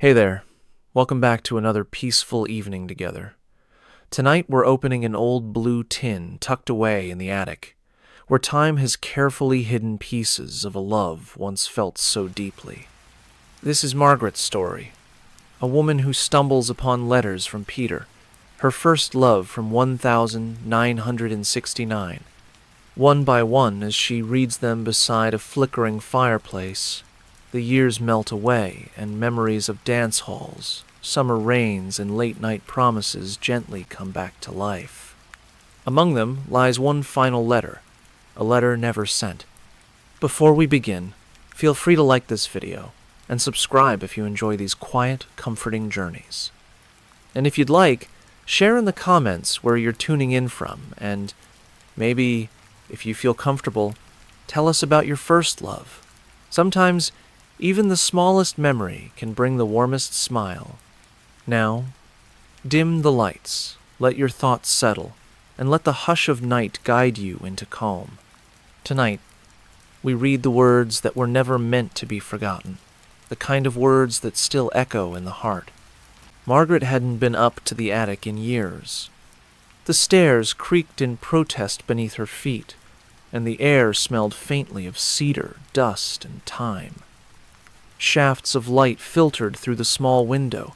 Hey there. Welcome back to another peaceful evening together. Tonight we're opening an old blue tin tucked away in the attic, where time has carefully hidden pieces of a love once felt so deeply. This is Margaret's story, a woman who stumbles upon letters from Peter, her first love from 1969. One by one, as she reads them beside a flickering fireplace, the years melt away, and memories of dance halls, summer rains, and late-night promises gently come back to life. Among them lies one final letter, a letter never sent. Before we begin, feel free to like this video, and subscribe if you enjoy these quiet, comforting journeys. And if you'd like, share in the comments where you're tuning in from, and maybe, if you feel comfortable, tell us about your first love. Sometimes, even the smallest memory can bring the warmest smile. Now, dim the lights, let your thoughts settle, and let the hush of night guide you into calm. Tonight, we read the words that were never meant to be forgotten, the kind of words that still echo in the heart. Margaret hadn't been up to the attic in years. The stairs creaked in protest beneath her feet, and the air smelled faintly of cedar, dust, and thyme. Shafts of light filtered through the small window,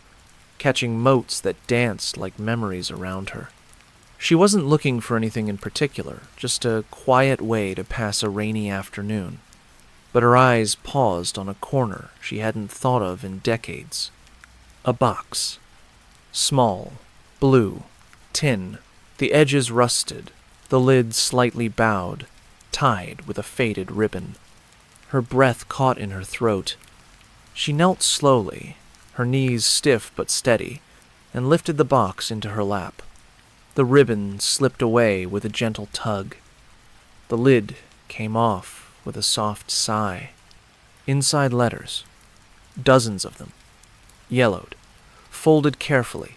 catching motes that danced like memories around her. She wasn't looking for anything in particular, just a quiet way to pass a rainy afternoon. But her eyes paused on a corner she hadn't thought of in decades. A box. Small, blue, tin, the edges rusted, the lid slightly bowed, tied with a faded ribbon. Her breath caught in her throat. She knelt slowly, her knees stiff but steady, and lifted the box into her lap. The ribbon slipped away with a gentle tug. The lid came off with a soft sigh. Inside letters, dozens of them, yellowed, folded carefully,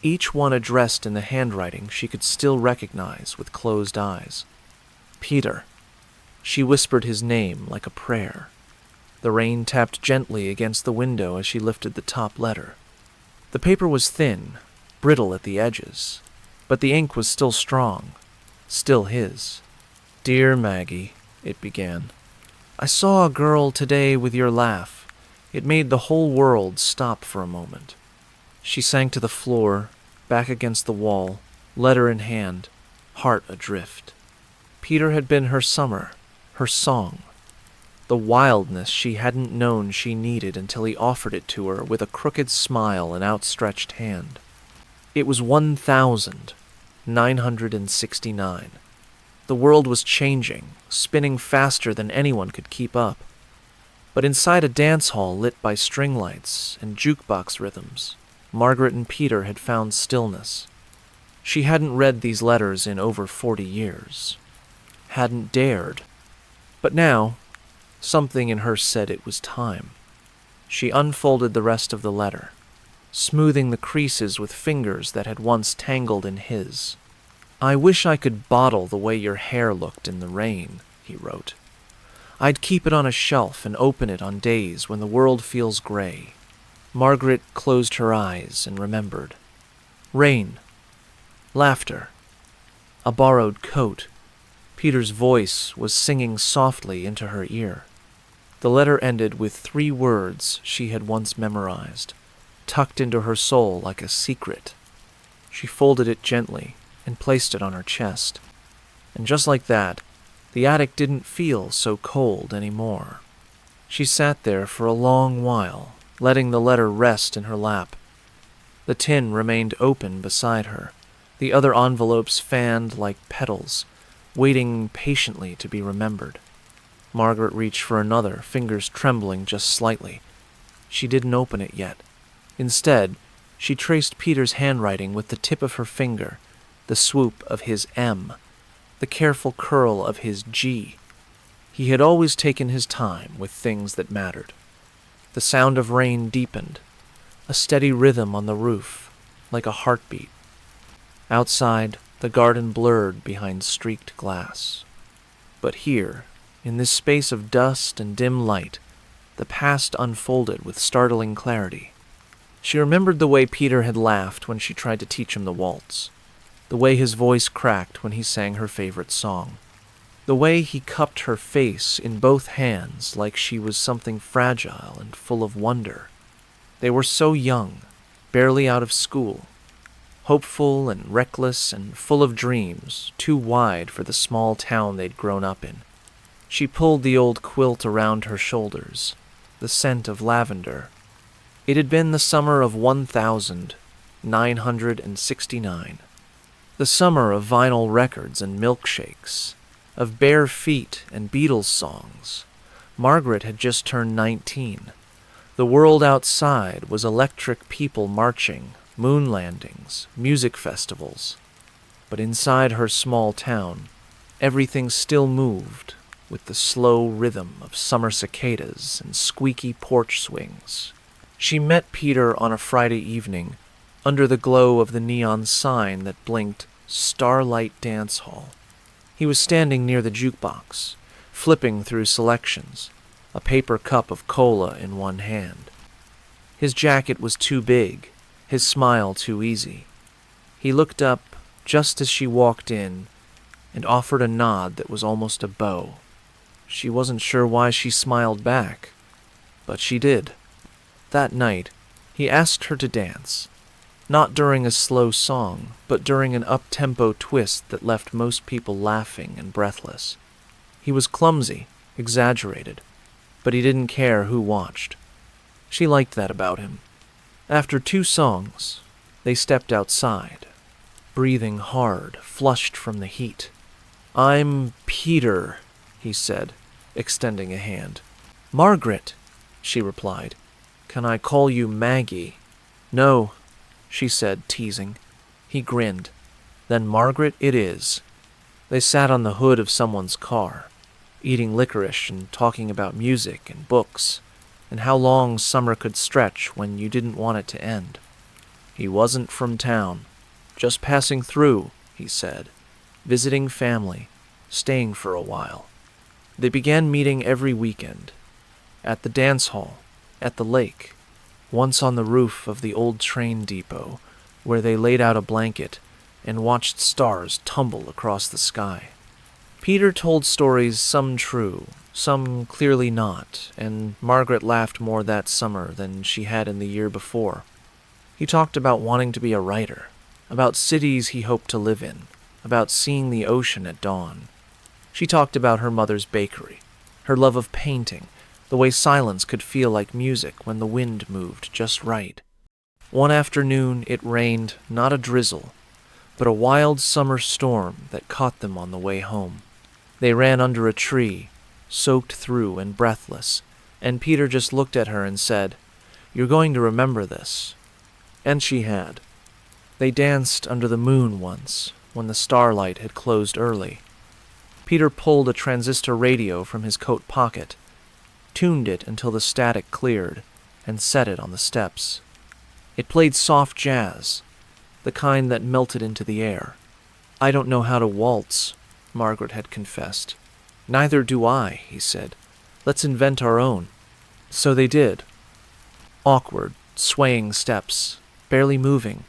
each one addressed in the handwriting she could still recognize with closed eyes. Peter. She whispered his name like a prayer. The rain tapped gently against the window as she lifted the top letter. The paper was thin, brittle at the edges, but the ink was still strong, still his. "Dear Maggie," it began, "I saw a girl today with your laugh. It made the whole world stop for a moment." She sank to the floor, back against the wall, letter in hand, heart adrift. Peter had been her summer, her song. The wildness she hadn't known she needed until he offered it to her with a crooked smile and outstretched hand. It was 1969. The world was changing, spinning faster than anyone could keep up. But inside a dance hall lit by string lights and jukebox rhythms, Margaret and Peter had found stillness. She hadn't read these letters in over 40 years. Hadn't dared. But now, something in her said it was time. She unfolded the rest of the letter, smoothing the creases with fingers that had once tangled in his. "I wish I could bottle the way your hair looked in the rain," he wrote. "I'd keep it on a shelf and open it on days when the world feels gray." Margaret closed her eyes and remembered. Rain. Laughter. A borrowed coat. Peter's voice was singing softly into her ear. The letter ended with 3 words she had once memorized, tucked into her soul like a secret. She folded it gently and placed it on her chest. And just like that, the attic didn't feel so cold anymore. She sat there for a long while, letting the letter rest in her lap. The tin remained open beside her, the other envelopes fanned like petals, waiting patiently to be remembered. Margaret reached for another, fingers trembling just slightly. She didn't open it yet. Instead, she traced Peter's handwriting with the tip of her finger, the swoop of his M, the careful curl of his G. He had always taken his time with things that mattered. The sound of rain deepened, a steady rhythm on the roof, like a heartbeat. Outside, the garden blurred behind streaked glass. But here, in this space of dust and dim light, the past unfolded with startling clarity. She remembered the way Peter had laughed when she tried to teach him the waltz, the way his voice cracked when he sang her favorite song, the way he cupped her face in both hands like she was something fragile and full of wonder. They were so young, barely out of school, hopeful and reckless and full of dreams, too wide for the small town they'd grown up in. She pulled the old quilt around her shoulders, the scent of lavender. It had been the summer of 1969, the summer of vinyl records and milkshakes, of bare feet and Beatles songs. Margaret had just turned 19. The world outside was electric people marching, moon landings, music festivals. But inside her small town, everything still moved with the slow rhythm of summer cicadas and squeaky porch swings. She met Peter on a Friday evening under the glow of the neon sign that blinked Starlight Dance Hall. He was standing near the jukebox, flipping through selections, a paper cup of cola in one hand. His jacket was too big, his smile too easy. He looked up just as she walked in and offered a nod that was almost a bow. She wasn't sure why she smiled back, but she did. That night, he asked her to dance, not during a slow song, but during an up-tempo twist that left most people laughing and breathless. He was clumsy, exaggerated, but he didn't care who watched. She liked that about him. After 2 songs, they stepped outside, breathing hard, flushed from the heat. "I'm Peter," he said, extending a hand. "Margaret," she replied. "Can I call you Maggie?" "No," she said, teasing. He grinned. "Then Margaret it is." They sat on the hood of someone's car, eating licorice and talking about music and books, and how long summer could stretch when you didn't want it to end. He wasn't from town, just passing through, he said, visiting family, staying for a while. They began meeting every weekend, at the dance hall, at the lake, once on the roof of the old train depot, where they laid out a blanket and watched stars tumble across the sky. Peter told stories, some true, some clearly not, and Margaret laughed more that summer than she had in the year before. He talked about wanting to be a writer, about cities he hoped to live in, about seeing the ocean at dawn. She talked about her mother's bakery, her love of painting, the way silence could feel like music when the wind moved just right. One afternoon it rained, not a drizzle, but a wild summer storm that caught them on the way home. They ran under a tree, soaked through and breathless, and Peter just looked at her and said, "You're going to remember this." And she had. They danced under the moon once, when the starlight had closed early. Peter pulled a transistor radio from his coat pocket, tuned it until the static cleared, and set it on the steps. It played soft jazz, the kind that melted into the air. "I don't know how to waltz," Margaret had confessed. "Neither do I," he said. "Let's invent our own." So they did. Awkward, swaying steps, barely moving,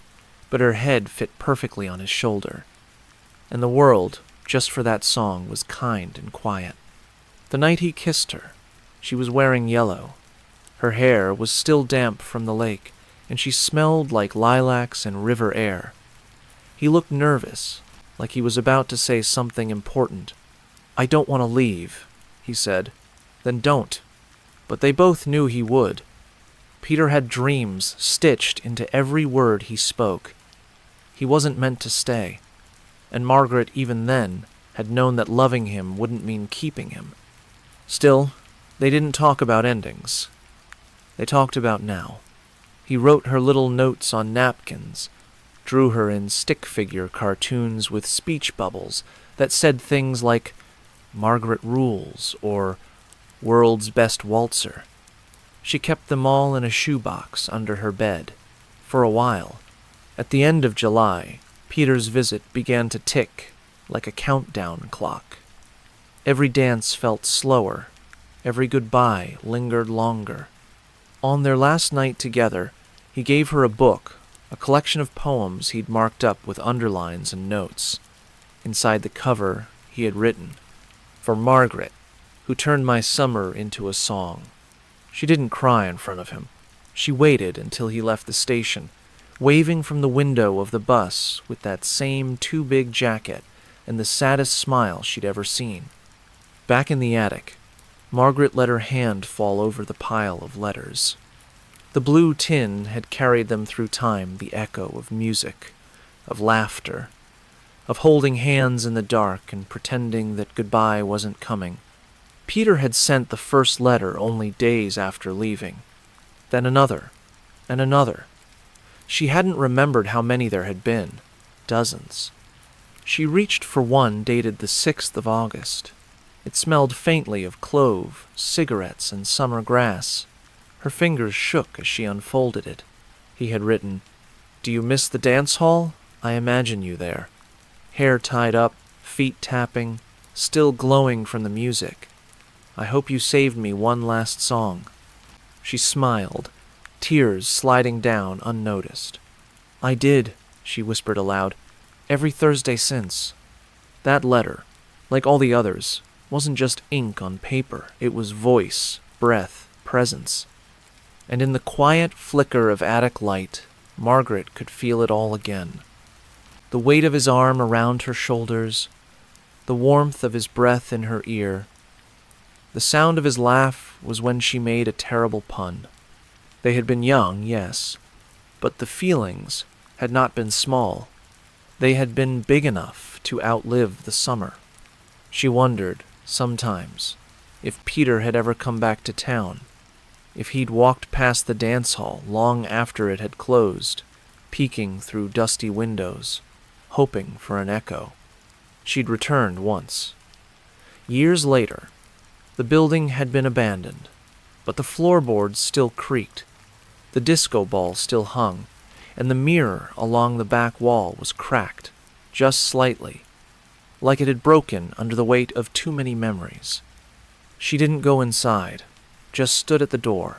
but her head fit perfectly on his shoulder. And the world, just for that song, was kind and quiet. The night he kissed her, she was wearing yellow. Her hair was still damp from the lake, and she smelled like lilacs and river air. He looked nervous, like he was about to say something important. "I don't want to leave," he said. "Then don't." But they both knew he would. Peter had dreams stitched into every word he spoke. He wasn't meant to stay, and Margaret, even then, had known that loving him wouldn't mean keeping him. Still, they didn't talk about endings. They talked about now. He wrote her little notes on napkins, drew her in stick figure cartoons with speech bubbles that said things like, "Margaret rules," or "World's best waltzer." She kept them all in a shoebox under her bed, for a while. At the end of July, Peter's visit began to tick like a countdown clock. Every dance felt slower, every goodbye lingered longer. On their last night together, He gave her a book, a collection of poems he'd marked up with underlines and notes. Inside the cover, he had written, "For Margaret, who turned my summer into a song." She didn't cry in front of him. She waited until he left the station, waving from the window of the bus with that same too-big jacket and the saddest smile she'd ever seen. Back in the attic, Margaret let her hand fall over the pile of letters. The blue tin had carried them through time, the echo of music, of laughter, of holding hands in the dark and pretending that goodbye wasn't coming. Peter had sent the first letter only days after leaving, then another, and another. She hadn't remembered how many there had been, dozens. She reached for one dated the 6th of August. It smelled faintly of clove, cigarettes, and summer grass. Her fingers shook as she unfolded it. He had written, "Do you miss the dance hall? I imagine you there. Hair tied up, feet tapping, still glowing from the music. I hope you saved me one last song." She smiled, tears sliding down unnoticed. "I did," she whispered aloud, "every Thursday since." That letter, like all the others, wasn't just ink on paper. It was voice, breath, presence. And in the quiet flicker of attic light, Margaret could feel it all again. The weight of his arm around her shoulders, the warmth of his breath in her ear. The sound of his laugh was when she made a terrible pun. They had been young, yes, but the feelings had not been small. They had been big enough to outlive the summer. She wondered, sometimes, if Peter had ever come back to town, if he'd walked past the dance hall long after it had closed, peeking through dusty windows, hoping for an echo. She'd returned once. Years later, the building had been abandoned, but the floorboards still creaked, the disco ball still hung, and the mirror along the back wall was cracked, just slightly, like it had broken under the weight of too many memories. She didn't go inside, just stood at the door,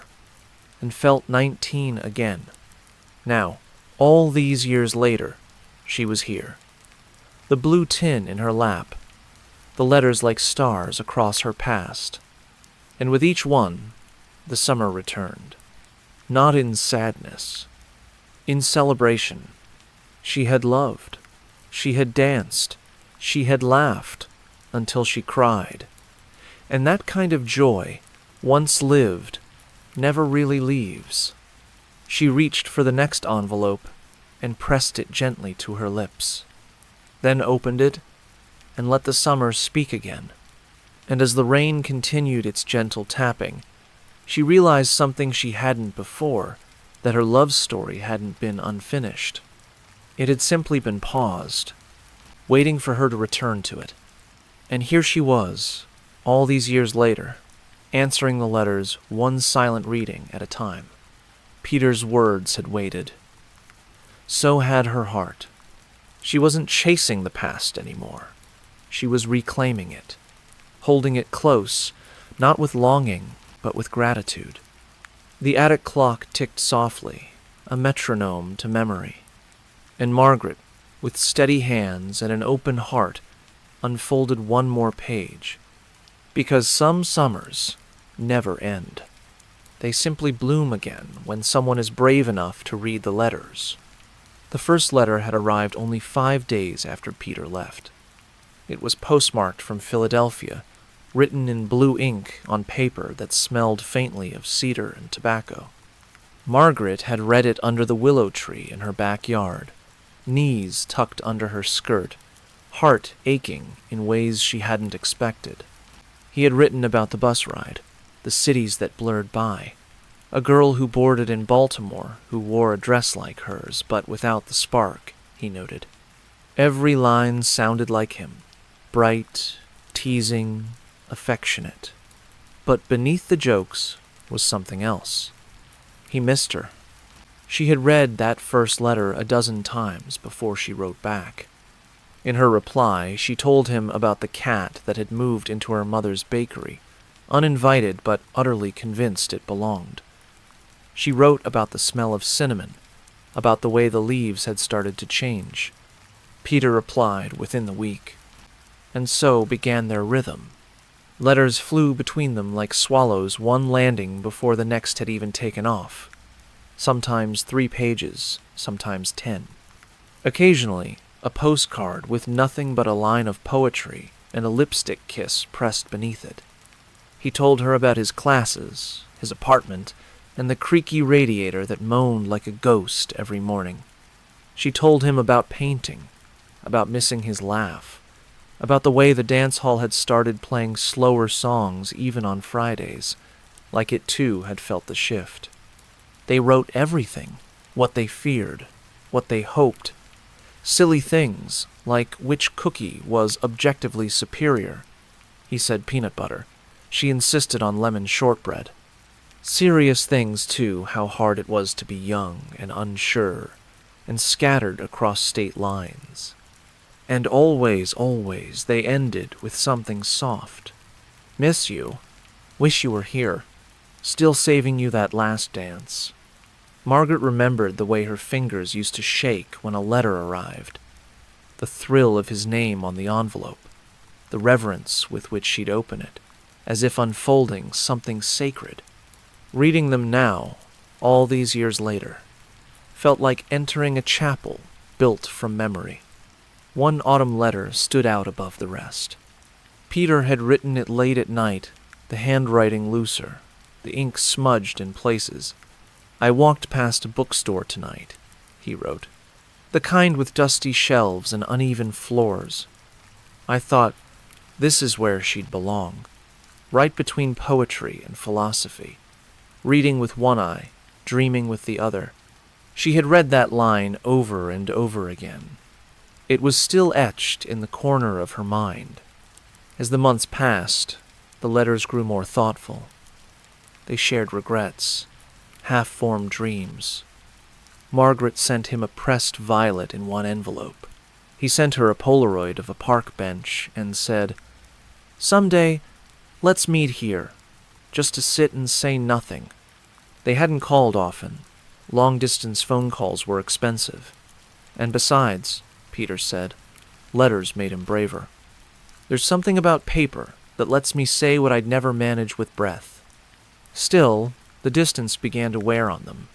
and felt 19 again. Now, all these years later, she was here. The blue tin in her lap, the letters like stars across her past. And with each one, the summer returned. Not in sadness, in celebration. She had loved, she had danced, she had laughed, until she cried. And that kind of joy, once lived, never really leaves. She reached for the next envelope and pressed it gently to her lips, then opened it and let the summer speak again. And as the rain continued its gentle tapping, she realized something she hadn't before, that her love story hadn't been unfinished. It had simply been paused, waiting for her to return to it. And here she was, all these years later, answering the letters one silent reading at a time. Peter's words had waited. So had her heart. She wasn't chasing the past anymore. She was reclaiming it, holding it close, not with longing, but with gratitude. The attic clock ticked softly, a metronome to memory, and Margaret, with steady hands and an open heart, unfolded one more page. Because some summers never end. They simply bloom again when someone is brave enough to read the letters. The first letter had arrived only 5 days after Peter left. It was postmarked from Philadelphia, written in blue ink on paper that smelled faintly of cedar and tobacco. Margaret had read it under the willow tree in her backyard, knees tucked under her skirt, heart aching in ways she hadn't expected. He had written about the bus ride, the cities that blurred by, a girl who boarded in Baltimore who wore a dress like hers, but without the spark, he noted. Every line sounded like him, bright, teasing, affectionate. But beneath the jokes was something else. He missed her. She had read that first letter a dozen times before she wrote back. In her reply, she told him about the cat that had moved into her mother's bakery, uninvited but utterly convinced it belonged. She wrote about the smell of cinnamon, about the way the leaves had started to change. Peter replied within the week. And so began their rhythm. Letters flew between them like swallows, one landing before the next had even taken off. Sometimes 3 pages, sometimes 10. Occasionally, a postcard with nothing but a line of poetry and a lipstick kiss pressed beneath it. He told her about his classes, his apartment, and the creaky radiator that moaned like a ghost every morning. She told him about painting, about missing his laugh, about the way the dance hall had started playing slower songs even on Fridays, like it too had felt the shift. They wrote everything, what they feared, what they hoped. Silly things, like which cookie was objectively superior. He said peanut butter. She insisted on lemon shortbread. Serious things, too, how hard it was to be young and unsure, and scattered across state lines. And always, always, they ended with something soft. Miss you. Wish you were here. Still saving you that last dance. Margaret remembered the way her fingers used to shake when a letter arrived. The thrill of his name on the envelope. The reverence with which she'd open it, as if unfolding something sacred. Reading them now, all these years later, felt like entering a chapel built from memory. One autumn letter stood out above the rest. Peter had written it late at night, the handwriting looser, the ink smudged in places. I walked past a bookstore tonight, he wrote. The kind with dusty shelves and uneven floors. I thought, this is where she'd belong, right between poetry and philosophy, reading with one eye, dreaming with the other. She had read that line over and over again. It was still etched in the corner of her mind. As the months passed, the letters grew more thoughtful. They shared regrets, half-formed dreams. Margaret sent him a pressed violet in one envelope. He sent her a Polaroid of a park bench and said, "Someday, let's meet here, just to sit and say nothing." They hadn't called often. Long-distance phone calls were expensive. And besides, Peter said, letters made him braver. There's something about paper that lets me say what I'd never manage with breath. Still, the distance began to wear on them.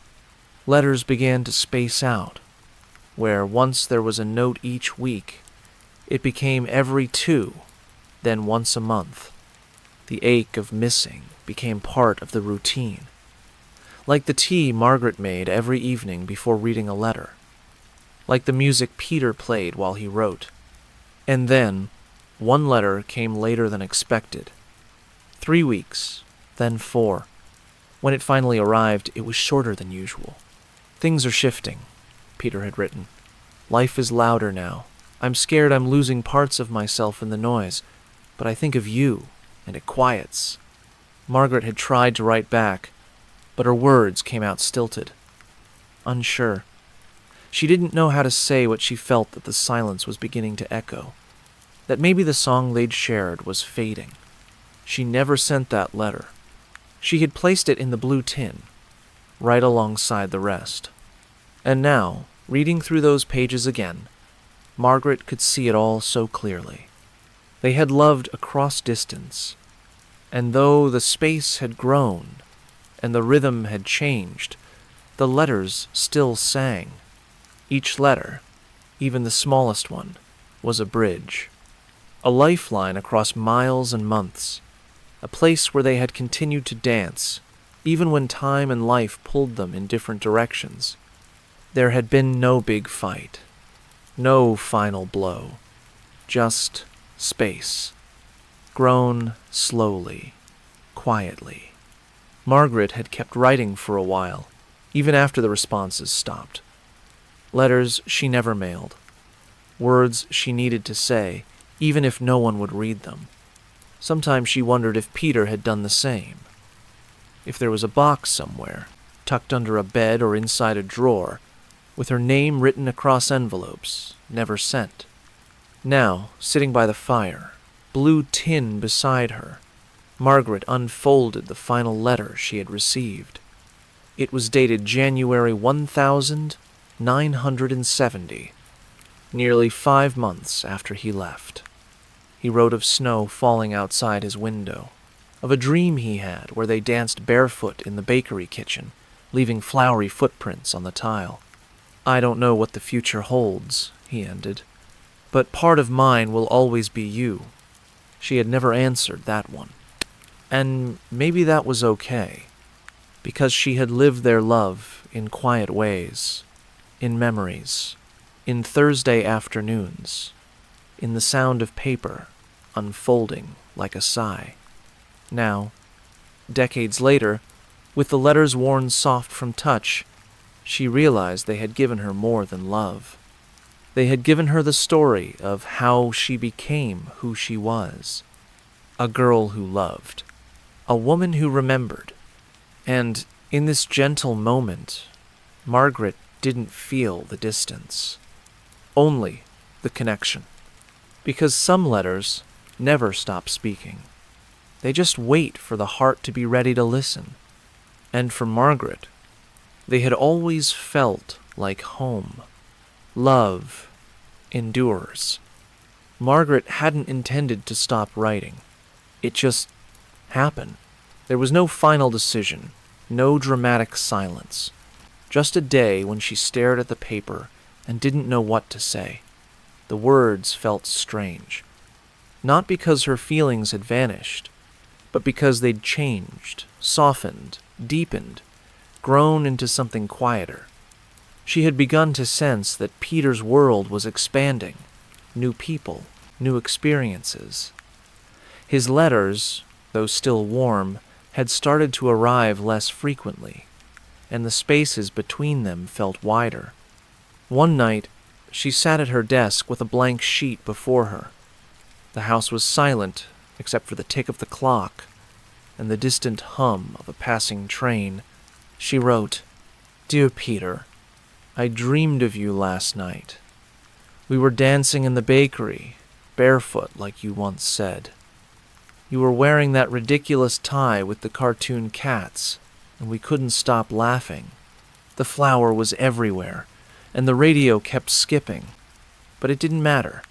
Letters began to space out. Where once there was a note each week, it became every 2, then once a month. The ache of missing became part of the routine. Like the tea Margaret made every evening before reading a letter. Like the music Peter played while he wrote. And then, one letter came later than expected. 3 weeks, then 4. When it finally arrived, it was shorter than usual. Things are shifting, Peter had written. Life is louder now. I'm scared I'm losing parts of myself in the noise, but I think of you, and it quiets. Margaret had tried to write back, but her words came out stilted. Unsure. She didn't know how to say what she felt that the silence was beginning to echo. That maybe the song they'd shared was fading. She never sent that letter. She had placed it in the blue tin, right alongside the rest. And now, reading through those pages again, Margaret could see it all so clearly. They had loved across distance, and though the space had grown and the rhythm had changed, the letters still sang. Each letter, even the smallest one, was a bridge, a lifeline across miles and months, a place where they had continued to dance, even when time and life pulled them in different directions. There had been no big fight, no final blow, just space, grown slowly, quietly. Margaret had kept writing for a while, even after the responses stopped. Letters she never mailed, words she needed to say, even if no one would read them. Sometimes she wondered if Peter had done the same. If there was a box somewhere, tucked under a bed or inside a drawer, with her name written across envelopes, never sent. Now, sitting by the fire, blue tin beside her, Margaret unfolded the final letter she had received. It was dated January 1970, nearly 5 months after he left. He wrote of snow falling outside his window, of a dream he had where they danced barefoot in the bakery kitchen, leaving flowery footprints on the tile. "I don't know what the future holds," he ended, "but part of mine will always be you." She had never answered that one. And maybe that was okay, because she had lived their love in quiet ways, in memories, in Thursday afternoons, in the sound of paper unfolding like a sigh. Now, decades later, with the letters worn soft from touch, she realized they had given her more than love. They had given her the story of how she became who she was. A girl who loved. A woman who remembered. And in this gentle moment, Margaret didn't feel the distance. Only the connection. Because some letters never stop speaking. They just wait for the heart to be ready to listen. And for Margaret, they had always felt like home. Love endures. Margaret hadn't intended to stop writing. It just happened. There was no final decision, no dramatic silence. Just a day when she stared at the paper and didn't know what to say. The words felt strange. Not because her feelings had vanished, but because they'd changed, softened, deepened, grown into something quieter. She had begun to sense that Peter's world was expanding. New people, new experiences. His letters, though still warm, had started to arrive less frequently, and the spaces between them felt wider. One night, she sat at her desk with a blank sheet before her. The house was silent, except for the tick of the clock and the distant hum of a passing train. She wrote, "Dear Peter, I dreamed of you last night. We were dancing in the bakery, barefoot like you once said. You were wearing that ridiculous tie with the cartoon cats, and we couldn't stop laughing. The flour was everywhere, and the radio kept skipping. But it didn't matter.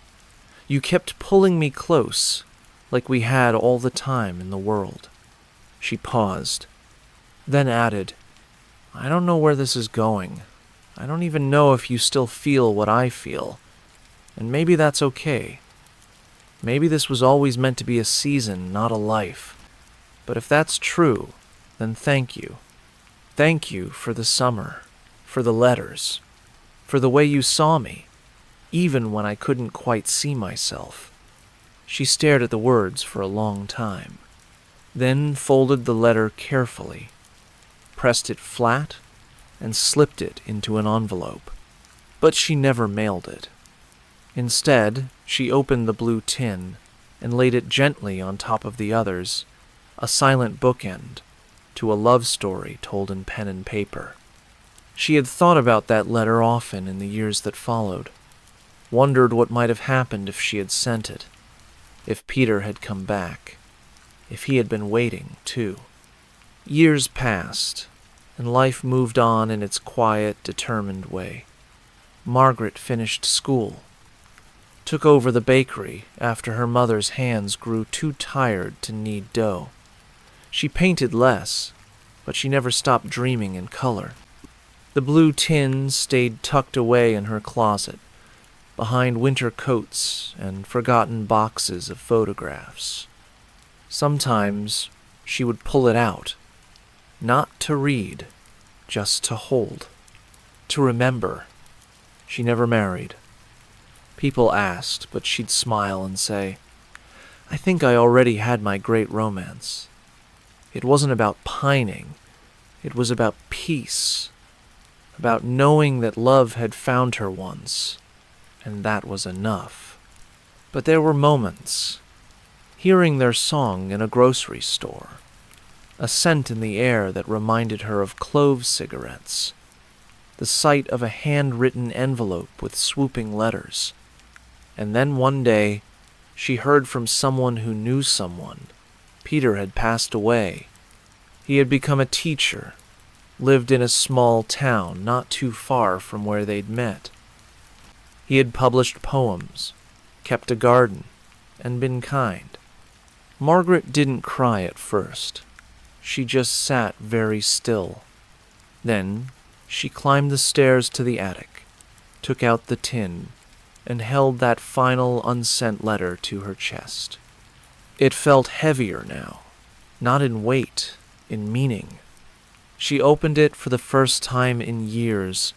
You kept pulling me close, like we had all the time in the world." She paused, then added, "I don't know where this is going. I don't even know if you still feel what I feel. And maybe that's okay. Maybe this was always meant to be a season, not a life. But if that's true, then thank you. Thank you for the summer, for the letters, for the way you saw me, even when I couldn't quite see myself." She stared at the words for a long time, then folded the letter carefully, pressed it flat, and slipped it into an envelope. But she never mailed it. Instead, she opened the blue tin and laid it gently on top of the others, a silent bookend to a love story told in pen and paper. She had thought about that letter often in the years that followed, wondered what might have happened if she had sent it, if Peter had come back, if he had been waiting, too. Years passed, and life moved on in its quiet, determined way. Margaret finished school, took over the bakery after her mother's hands grew too tired to knead dough. She painted less, but she never stopped dreaming in color. The blue tin stayed tucked away in her closet, behind winter coats and forgotten boxes of photographs. Sometimes she would pull it out, not to read, just to hold, to remember. She never married. People asked, but she'd smile and say, "I think I already had my great romance." It wasn't about pining. It was about peace, about knowing that love had found her once, and that was enough. But there were moments, hearing their song in a grocery store, a scent in the air that reminded her of clove cigarettes, the sight of a handwritten envelope with swooping letters. And then one day, she heard from someone who knew someone. Peter had passed away. He had become a teacher, lived in a small town not too far from where they'd met. He had published poems, kept a garden, and been kind. Margaret didn't cry at first. She just sat very still. Then she climbed the stairs to the attic, took out the tin, and held that final unsent letter to her chest. It felt heavier now, not in weight, in meaning. She opened it for the first time in years,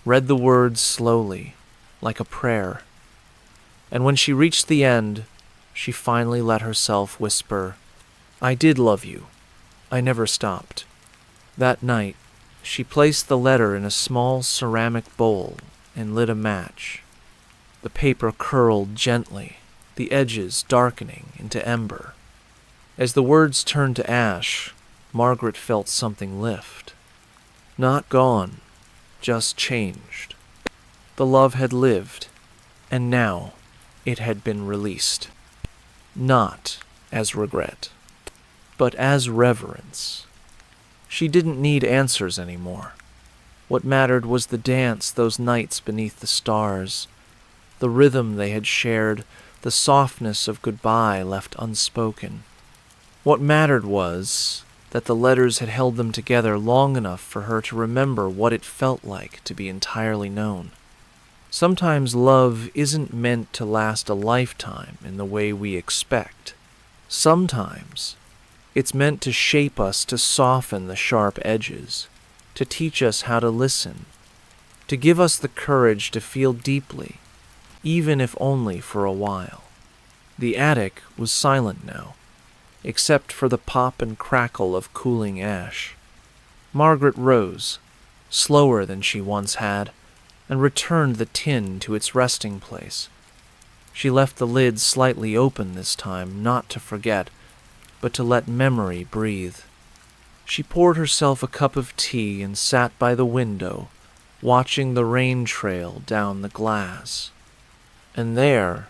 read the words slowly, like a prayer. And when she reached the end, she finally let herself whisper, "I did love you. I never stopped." That night, she placed the letter in a small ceramic bowl and lit a match. The paper curled gently, the edges darkening into ember. As the words turned to ash, Margaret felt something lift. Not gone, just changed. The love had lived, and now it had been released. Not as regret, but as reverence. She didn't need answers anymore. What mattered was the dance those nights beneath the stars, the rhythm they had shared, the softness of goodbye left unspoken. What mattered was that the letters had held them together long enough for her to remember what it felt like to be entirely known. Sometimes love isn't meant to last a lifetime in the way we expect. Sometimes it's meant to shape us, to soften the sharp edges, to teach us how to listen, to give us the courage to feel deeply, even if only for a while. The attic was silent now, except for the pop and crackle of cooling ash. Margaret rose, slower than she once had, and returned the tin to its resting place. She left the lid slightly open this time, not to forget, but to let memory breathe. She poured herself a cup of tea and sat by the window, watching the rain trail down the glass. And there,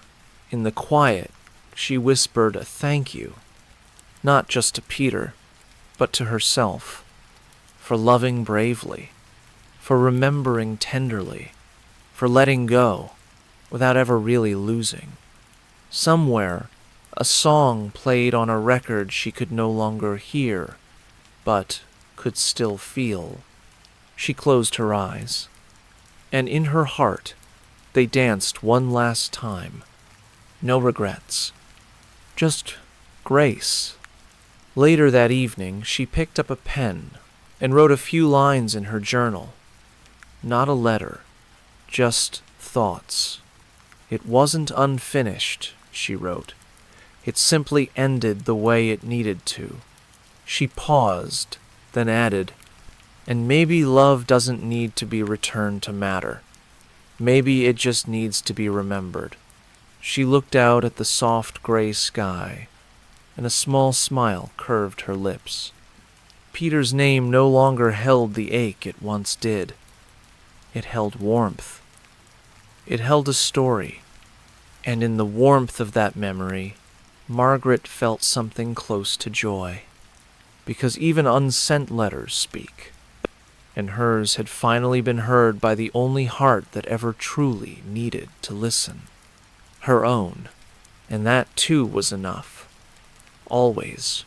in the quiet, she whispered a thank you, not just to Peter, but to herself, for loving bravely, for remembering tenderly, for letting go without ever really losing. Somewhere, a song played on a record she could no longer hear, but could still feel. She closed her eyes, and in her heart they danced one last time. No regrets, just grace. Later that evening, she picked up a pen and wrote a few lines in her journal. Not a letter, just thoughts. It wasn't unfinished, she wrote. It simply ended the way it needed to. She paused, then added, and maybe love doesn't need to be returned to matter. Maybe it just needs to be remembered. She looked out at the soft gray sky, and a small smile curved her lips. Peter's name no longer held the ache it once did. It held warmth. It held a story, and in the warmth of that memory, Margaret felt something close to joy, because even unsent letters speak, and hers had finally been heard by the only heart that ever truly needed to listen. Her own, and that too was enough. Always.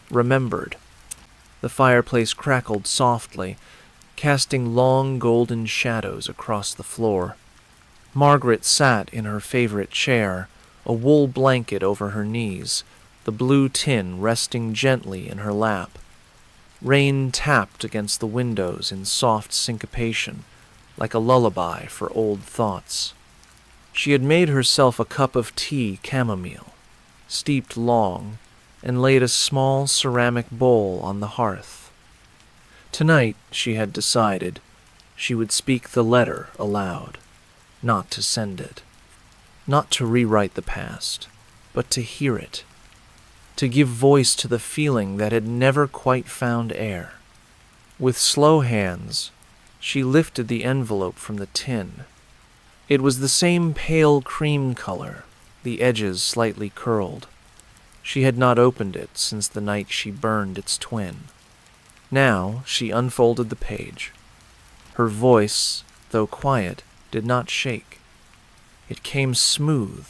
Remembered. The fireplace crackled softly, casting long golden shadows across the floor. Margaret sat in her favorite chair, a wool blanket over her knees, the blue tin resting gently in her lap. Rain tapped against the windows in soft syncopation, like a lullaby for old thoughts. She had made herself a cup of tea chamomile, steeped long, and laid a small ceramic bowl on the hearth. Tonight, she had decided, she would speak the letter aloud, not to send it, not to rewrite the past, but to hear it, to give voice to the feeling that had never quite found air. With slow hands, she lifted the envelope from the tin. It was the same pale cream color, the edges slightly curled. She had not opened it since the night she burned its twin. Now she unfolded the page. Her voice, though quiet, did not shake. It came smooth,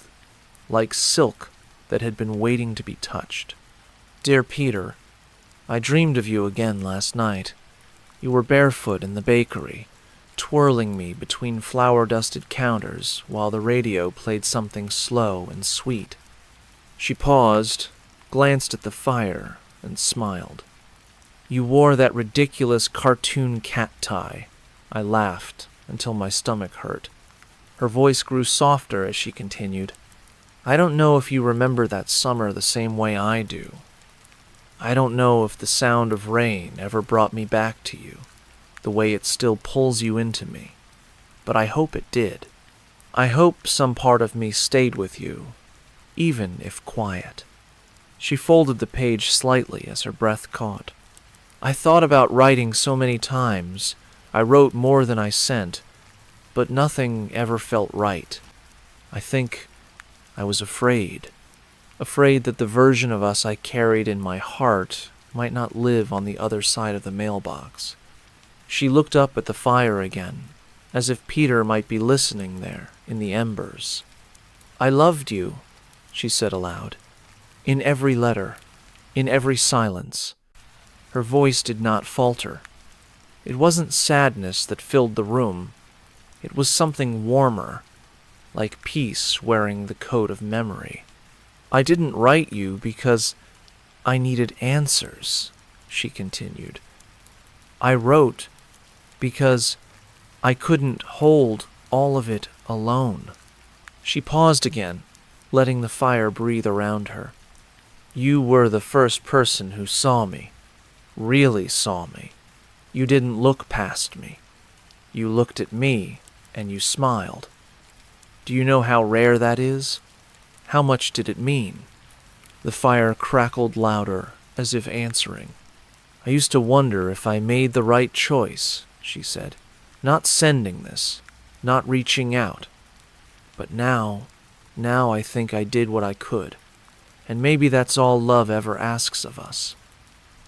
like silk that had been waiting to be touched. Dear Peter, I dreamed of you again last night. You were barefoot in the bakery, twirling me between flour-dusted counters while the radio played something slow and sweet. She paused, glanced at the fire, and smiled. You wore that ridiculous cartoon cat tie. I laughed until my stomach hurt. Her voice grew softer as she continued. I don't know if you remember that summer the same way I do. I don't know if the sound of rain ever brought me back to you, the way it still pulls you into me, but I hope it did. I hope some part of me stayed with you, even if quiet. She folded the page slightly as her breath caught. I thought about writing so many times. I wrote more than I sent, but nothing ever felt right. I think I was afraid that the version of us I carried in my heart might not live on the other side of the mailbox. She looked up at the fire again, as if Peter might be listening there in the embers. I loved you, she said aloud, in every letter, in every silence. Her voice did not falter. It wasn't sadness that filled the room. It was something warmer, like peace wearing the coat of memory. I didn't write you because I needed answers, she continued. I wrote because I couldn't hold all of it alone. She paused again, letting the fire breathe around her. You were the first person who saw me, really saw me. You didn't look past me. You looked at me and you smiled. Do you know how rare that is? How much did it mean? The fire crackled louder, as if answering. I used to wonder if I made the right choice, she said. Not sending this, not reaching out. But now I think I did what I could. And maybe that's all love ever asks of us.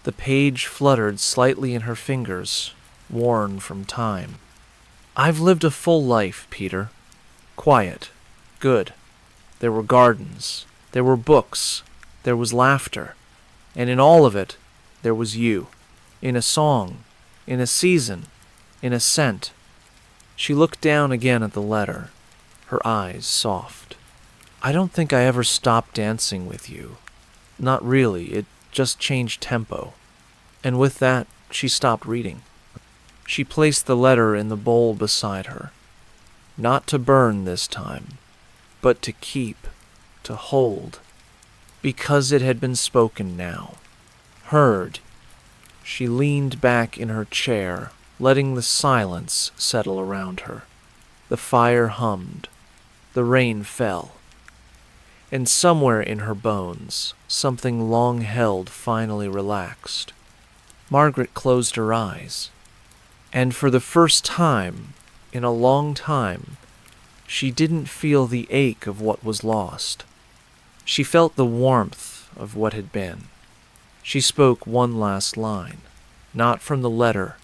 The page fluttered slightly in her fingers, worn from time. I've lived a full life, Peter. Quiet. Good. There were gardens. There were books. There was laughter. And in all of it, there was you. In a song. In a season. In a scent. She looked down again at the letter, her eyes soft. I don't think I ever stopped dancing with you. Not really. It just changed tempo. And with that, she stopped reading. She placed the letter in the bowl beside her. Not to burn this time, but to keep, to hold. Because it had been spoken now. Heard. She leaned back in her chair, letting the silence settle around her. The fire hummed. The rain fell. And somewhere in her bones, something long held finally relaxed. Margaret closed her eyes. And for the first time, in a long time, she didn't feel the ache of what was lost. She felt the warmth of what had been. She spoke one last line, not from the letter,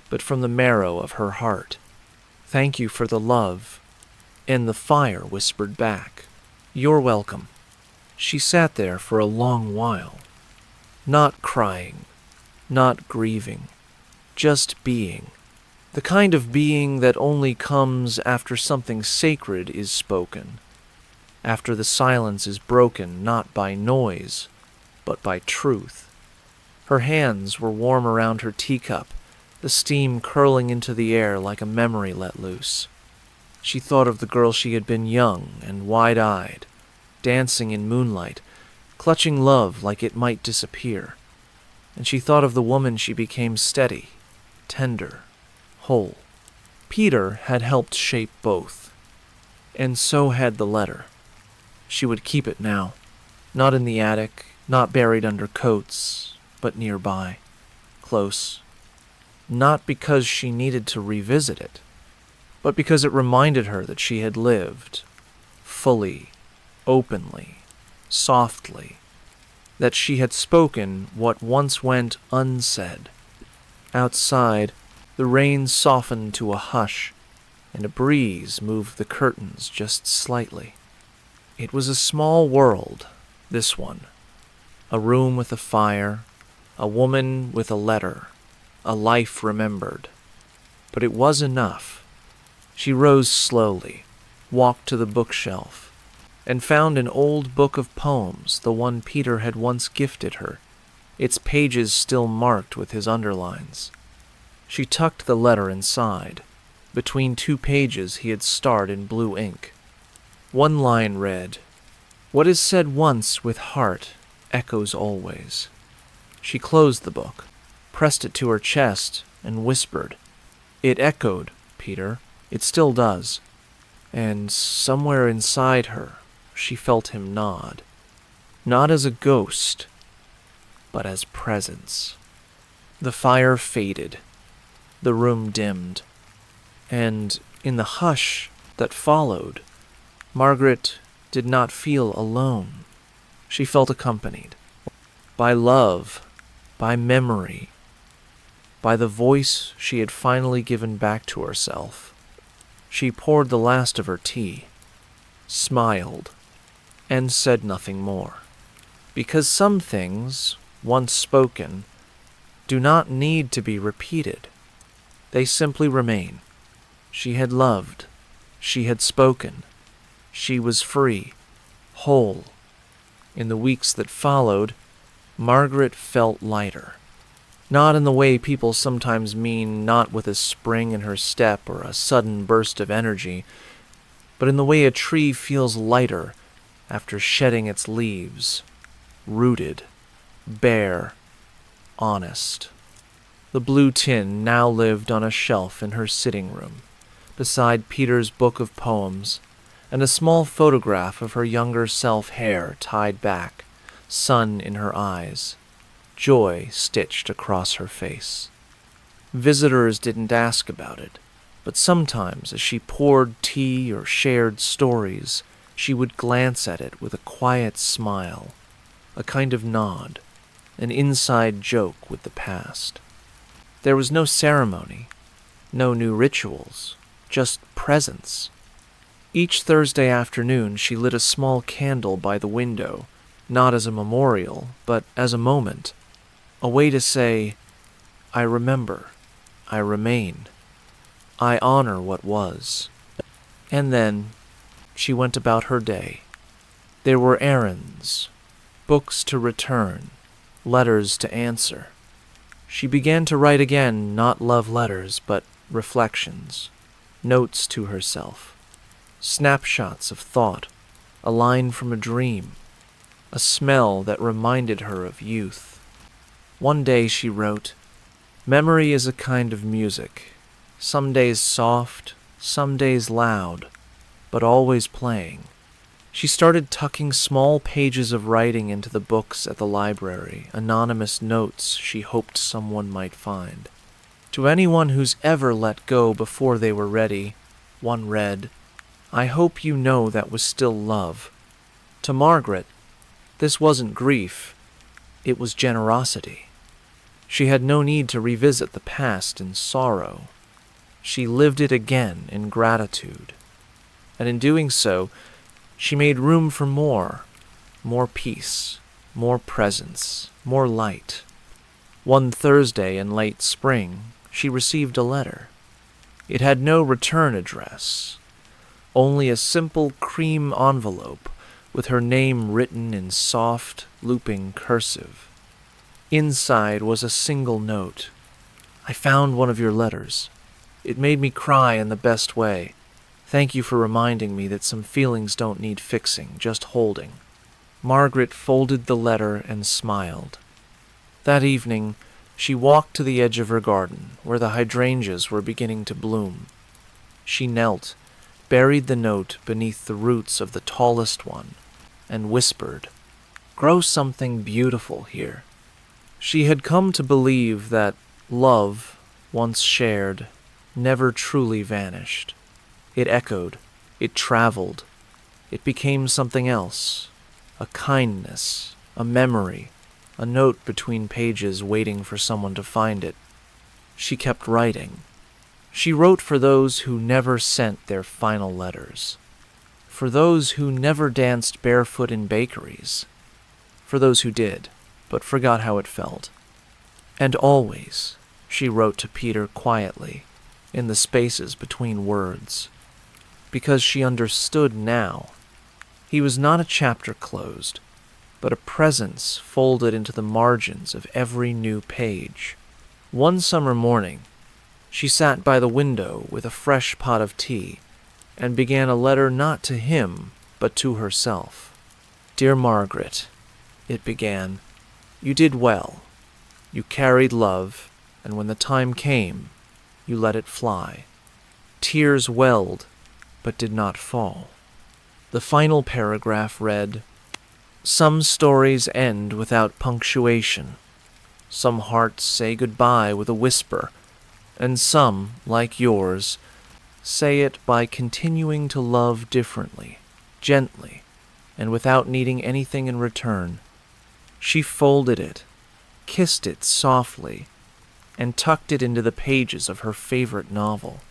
but from the marrow of her heart. Thank you for the love. And the fire whispered back, You're welcome. She sat there for a long while, not crying, not grieving, just being. The kind of being that only comes after something sacred is spoken, after the silence is broken not by noise, but by truth. Her hands were warm around her teacup, the steam curling into the air like a memory let loose. She thought of the girl she had been, young and wide-eyed, dancing in moonlight, clutching love like it might disappear. And she thought of the woman she became, steady, tender, whole. Peter had helped shape both, and so had the letter. She would keep it now, not in the attic, not buried under coats, but nearby, close. Not because she needed to revisit it, but because it reminded her that she had lived, fully, openly, softly, that she had spoken what once went unsaid, Outside, the rain softened to a hush, and a breeze moved the curtains just slightly. It was a small world, this one. A room with a fire, a woman with a letter, a life remembered. But it was enough. She rose slowly, walked to the bookshelf, and found an old book of poems, the one Peter had once gifted her, its pages still marked with his underlines. She tucked the letter inside. Between 2 pages he had starred in blue ink. One line read, "What is said once with heart echoes always." She closed the book, pressed it to her chest, and whispered, "It echoed, Peter. It still does." And somewhere inside her, she felt him nod. Not as a ghost, but as presence. The fire faded. The room dimmed. And in the hush that followed, Margaret did not feel alone. She felt accompanied by love, by memory, by the voice she had finally given back to herself. She poured the last of her tea, smiled, and said nothing more. Because some things, once spoken, do not need to be repeated. They simply remain. She had loved. She had spoken. She was free, whole. In the weeks that followed, Margaret felt lighter. Not in the way people sometimes mean, not with a spring in her step or a sudden burst of energy, but in the way a tree feels lighter after shedding its leaves, rooted, bare, honest. The blue tin now lived on a shelf in her sitting room, beside Peter's book of poems, and a small photograph of her younger self, hair tied back, sun in her eyes, joy stitched across her face. Visitors didn't ask about it, but sometimes as she poured tea or shared stories, she would glance at it with a quiet smile, a kind of nod, an inside joke with the past. There was no ceremony, no new rituals, just presence. Each Thursday afternoon she lit a small candle by the window, not as a memorial, but as a moment, a way to say, "I remember, I remain, I honor what was." And then she went about her day. There were errands, books to return, letters to answer. She began to write again, not love letters, but reflections, notes to herself, snapshots of thought, a line from a dream, a smell that reminded her of youth. One day she wrote, "Memory is a kind of music, some days soft, some days loud, but always playing." She started tucking small pages of writing into the books at the library, anonymous notes she hoped someone might find. To anyone who's ever let go before they were ready, one read, "I hope you know that was still love." To Margaret, this wasn't grief, it was generosity. She had no need to revisit the past in sorrow. She lived it again in gratitude. And in doing so, she made room for more peace, more presence, more light. One Thursday in late spring, she received a letter. It had no return address, only a simple cream envelope with her name written in soft, looping cursive. Inside was a single note. "I found one of your letters. It made me cry in the best way. Thank you for reminding me that some feelings don't need fixing, just holding." Margaret folded the letter and smiled. That evening, she walked to the edge of her garden, where the hydrangeas were beginning to bloom. She knelt, buried the note beneath the roots of the tallest one, and whispered, "Grow something beautiful here." She had come to believe that love, once shared, never truly vanished. It echoed, it traveled, it became something else, a kindness, a memory, a note between pages waiting for someone to find it. She kept writing. She wrote for those who never sent their final letters, for those who never danced barefoot in bakeries, for those who did, but forgot how it felt. And always, she wrote to Peter quietly, in the spaces between words, because she understood now. He was not a chapter closed, but a presence folded into the margins of every new page. One summer morning, she sat by the window with a fresh pot of tea and began a letter not to him, but to herself. "Dear Margaret," it began, "you did well. You carried love, and when the time came, you let it fly. Tears welled, but did not fall." The final paragraph read, "Some stories end without punctuation. Some hearts say goodbye with a whisper, and some, like yours, say it by continuing to love differently, gently, and without needing anything in return." She folded it, kissed it softly, and tucked it into the pages of her favorite novel.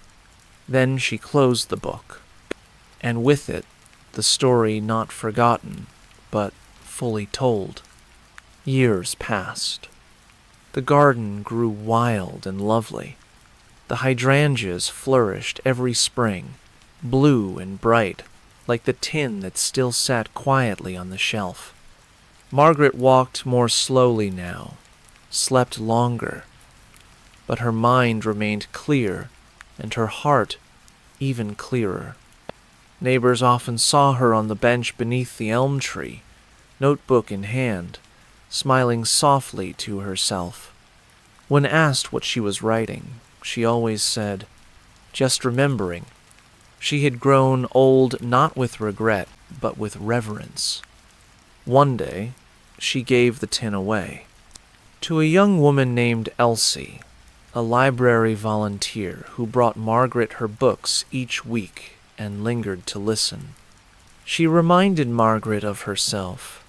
Then she closed the book, and with it, the story not forgotten, but fully told. Years passed. The garden grew wild and lovely. The hydrangeas flourished every spring, blue and bright, like the tin that still sat quietly on the shelf. Margaret walked more slowly now, slept longer, but her mind remained clear, and her heart even clearer. Neighbors often saw her on the bench beneath the elm tree, notebook in hand, smiling softly to herself. When asked what she was writing, she always said, "Just remembering." She had grown old not with regret, but with reverence. One day, she gave the tin away to a young woman named Elsie, a library volunteer who brought Margaret her books each week and lingered to listen. She reminded Margaret of herself,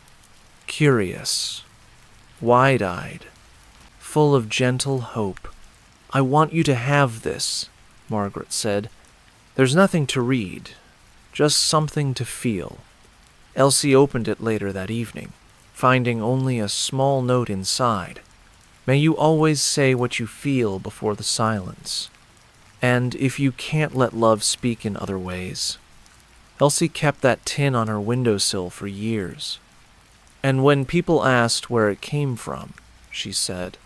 curious, wide-eyed, full of gentle hope. "I want you to have this," Margaret said. "There's nothing to read, just something to feel." Elsie opened it later that evening, finding only a small note inside. "May you always say what you feel before the silence. And if you can't let love speak in other ways." Elsie kept that tin on her windowsill for years. And when people asked where it came from, she said,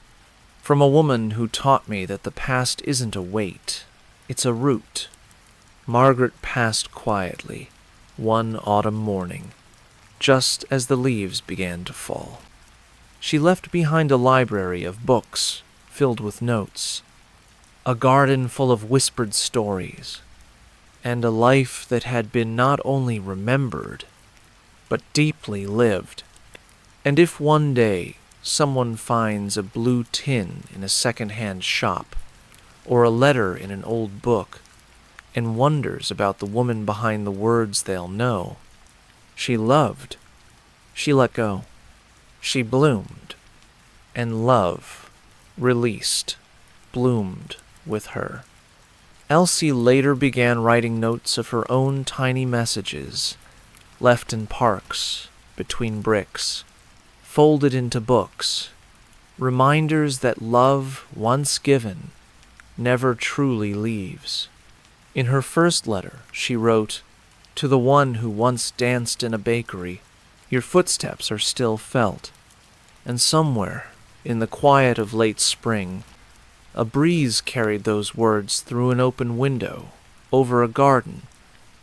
"From a woman who taught me that the past isn't a weight, it's a root." Margaret passed quietly, one autumn morning, just as the leaves began to fall. She left behind a library of books filled with notes, a garden full of whispered stories, and a life that had been not only remembered, but deeply lived. And if one day someone finds a blue tin in a second-hand shop, or a letter in an old book, and wonders about the woman behind the words, they'll know. She loved. She let go. She bloomed. And love, released, bloomed with her. Elsie later began writing notes of her own tiny messages, left in parks, between bricks, folded into books, reminders that love, once given, never truly leaves. In her first letter, she wrote, "To the one who once danced in a bakery, your footsteps are still felt." And somewhere, in the quiet of late spring, a breeze carried those words through an open window, over a garden,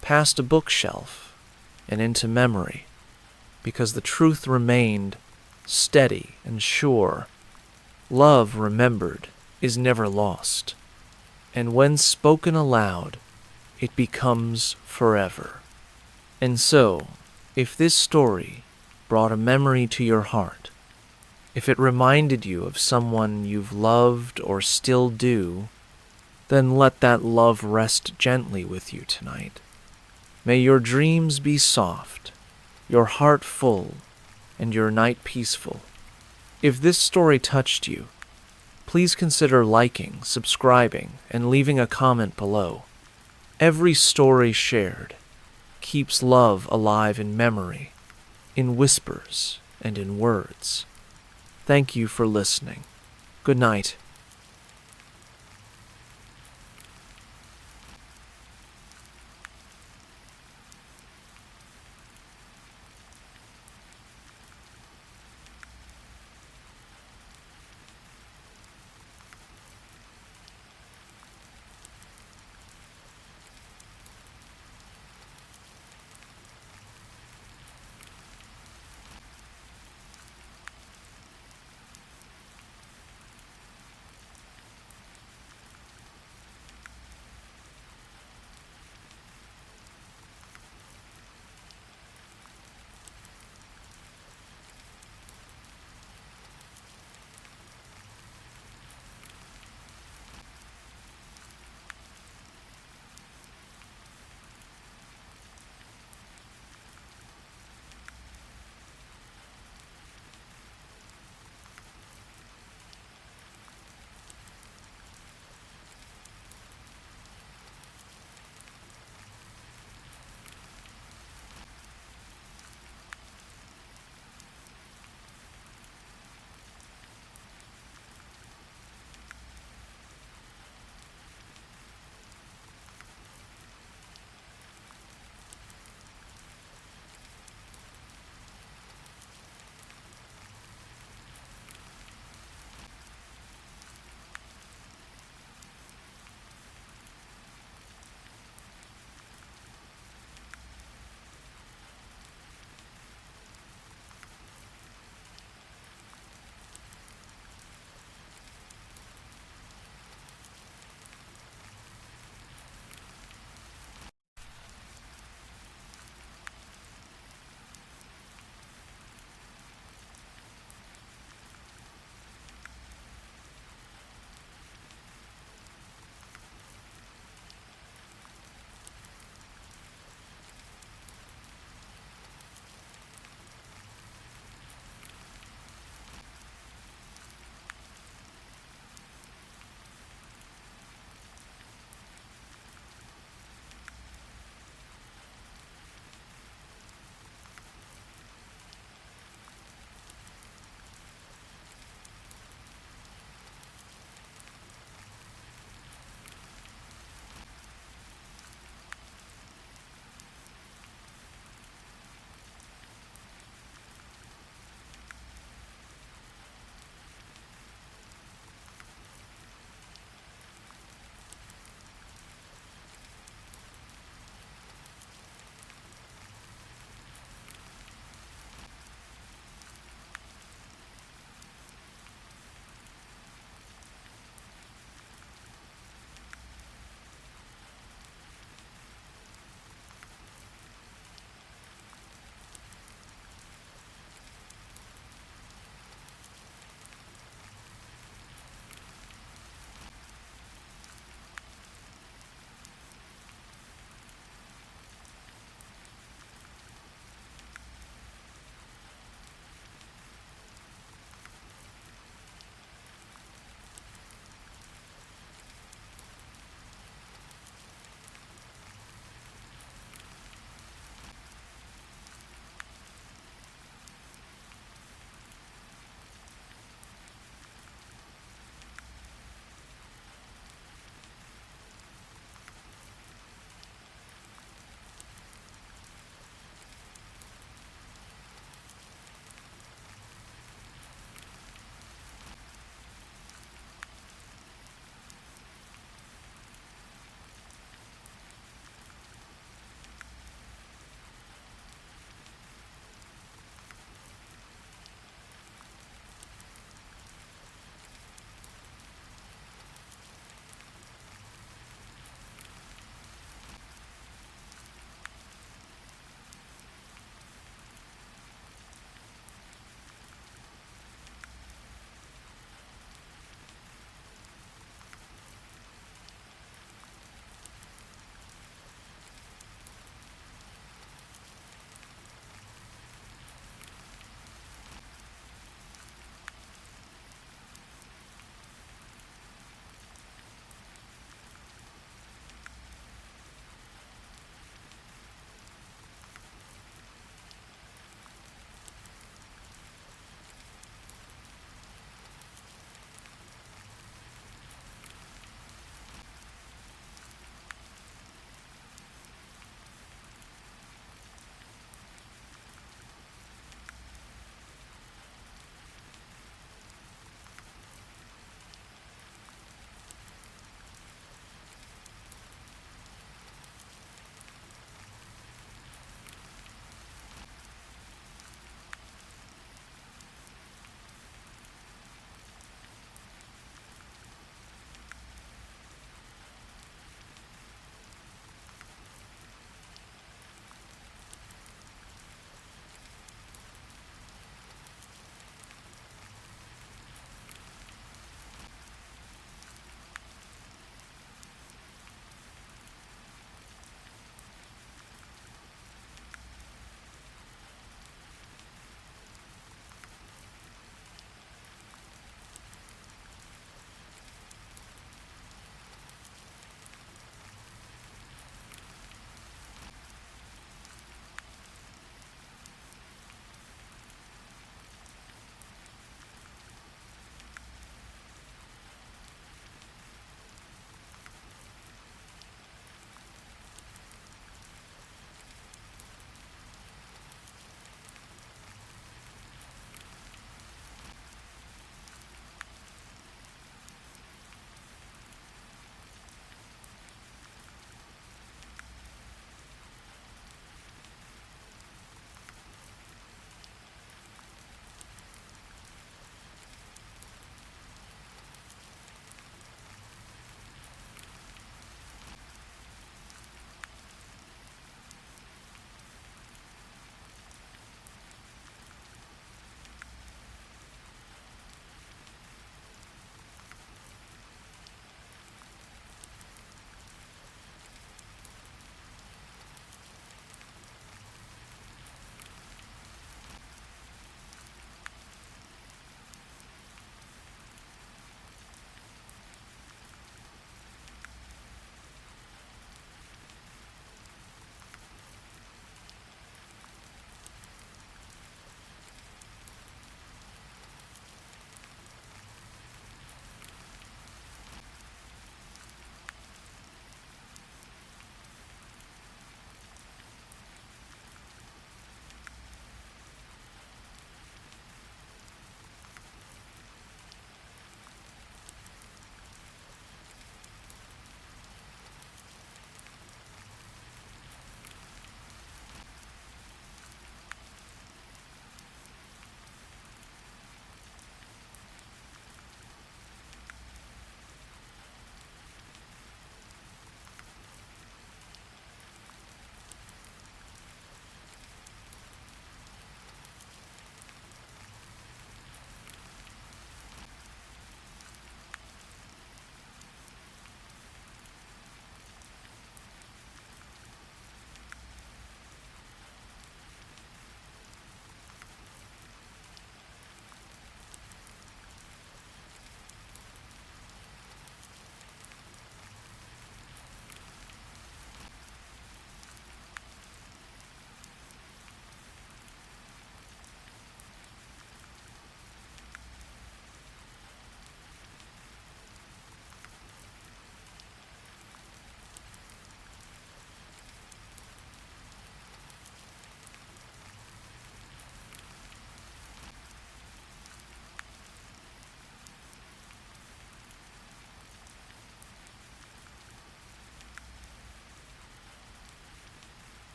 past a bookshelf, and into memory, because the truth remained steady and sure. Love remembered is never lost, and when spoken aloud, it becomes forever. And so, if this story brought a memory to your heart, if it reminded you of someone you've loved or still do, then let that love rest gently with you tonight. May your dreams be soft, your heart full, and your night peaceful. If this story touched you, please consider liking, subscribing, and leaving a comment below. Every story shared keeps love alive in memory, in whispers, and in words. Thank you for listening. Good night.